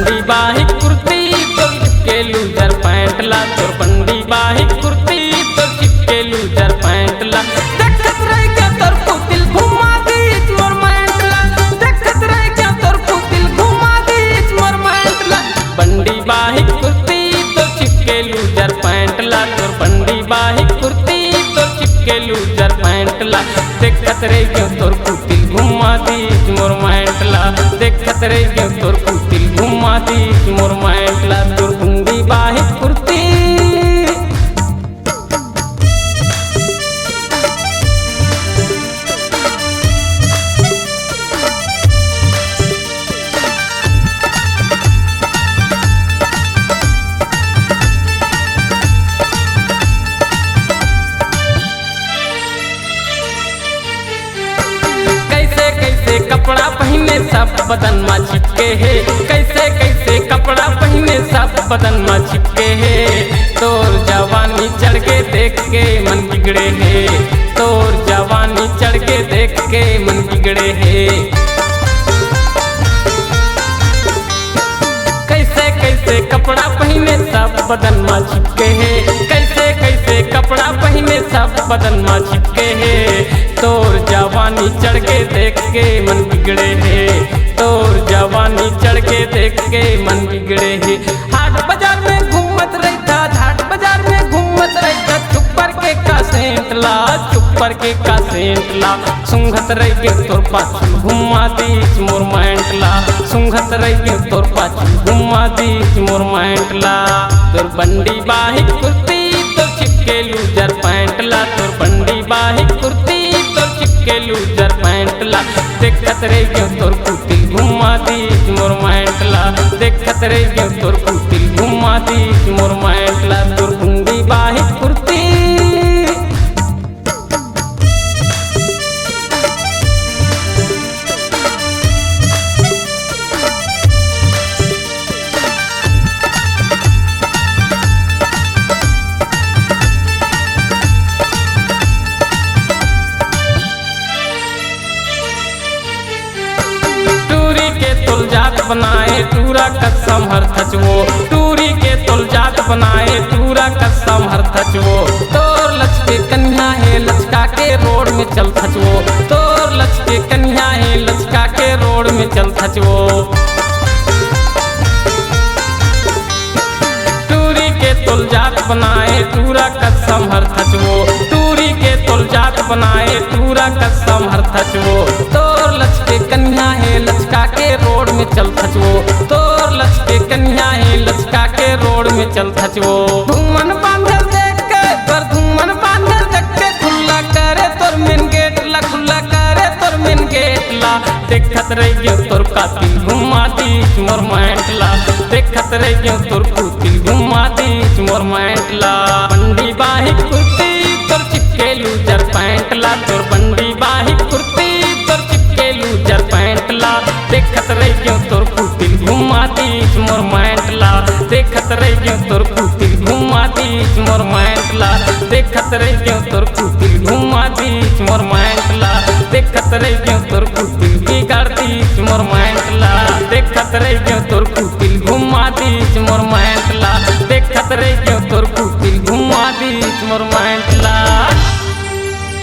बंडी बाही कुर्ती तो चिपके लूजर पैंट ला, तोर बंडी बाही कुर्ती तो चिपके लूजर पैंट ला। देखत रह क्या तोर पुतिल घुमा दीच मोर मैंट ला, देखत रह क्या तोर पुतिल घुमा दीच मोर मैंट ला। बंडी बाही कुर्ती तो चिपके लूजर पैंट ला, तोर बंडी बाही कुर्ती तो चिपके लूजर पैंट ला। देखत रह क्यों तोर पुतिल घुमा दीच मोर मैंट ला, देखत रह क्यों तोर पुतिल घुमा दीच मोर मैंट ला। तोर बंडी बाही कुर्ती कपड़ा पहने सब बदन में चिपके है, कैसे कैसे कपड़ा पहने सब बदन में चिपके है। तोर जवानी चढ़ के देख के मन बिगड़े है, तोर जवानी चढ़ के देख के मन बिगड़े है। कैसे कैसे कपड़ा पहने सब बदन में चिपके है, कैसे कैसे कपड़ा पहने सब बदन में चिपके है। तोर जवानी चढ़ के देख के मन बिगड़े है, तोर जवानी चढ़ के देख के मन बिगड़े है। हाट बाजार में घूमत रहता, हाट बाजार में घूमत रहता, चुप्पर के का सेंट ला, चुप्पर के का सेंट ला। सुंघत रह के तोर पाछू घुमा दीच मोर मैंट ला, सुंघत रह के तोर पाछू घुमा दीच मोर मैंट ला। तोर बंडी बाही कुर्ती तो चिपके लूजर पैंट ला, तोर बंडी बाही कुर्ती तो चिपके लूजर पैंट ला। देखत रह क्यों तोर पुतिल घुमा दीच मोर मैंट ला, देखत रह क्यों तोर पुतिल घुमा दीच मोर मैंट ला। तोर बंडी बाही कुर्ती जात बनाए टूरा कसम हर थचवो, टूरी के तुल जात बनाए टूरा कसम हर थचवो। तोर लचके कन्या है लचका के रोड में चल थचवो, तोर लचके कन्या है लचका के रोड में चल थचवो। टूरी के तुल जात बनाए टूरा कसम हर थचवो, टूरी के तुल जात बनाए टूरा कसम हर थचवो। तोर लचके कन्या है लचका के रोड में चल थचवो, तोर लचके कन्या है लचका के रोड में चल थचवो। धूमन बांधल देख के तोर धूमन बांधल देख के खुला करे तोर मेन गेट ला, खुला करे तोर मेन गेट ला। देखत रह गयो तोर कातिल घुमा दीच मोर मैंट ला, देखत रह गयो तोर पुतिल घुमा दीच मोर मैंट ला। बंडी बाही कुर्ती तोर चिपके लूजर पैंट ला, तोर बंडी बाही कुर्ती तोर चिपके लूजर पैंट ला। देखत रह गयो तोर पुतिल घुमा दीच मोर मैंट ला, देखत रह गयो तोर पुतिल घुमा दीच मोर मैंट ला। देखत रह गयो तोर पुतिल घुमा दीच मोर मैंट ला, देखत रह गयो तोर पुतिल बिगाड़ दीच मोर मैंट ला। देखत रह गयो तोर पुतिल घुमा दीच मोर मैंट ला, देखत रह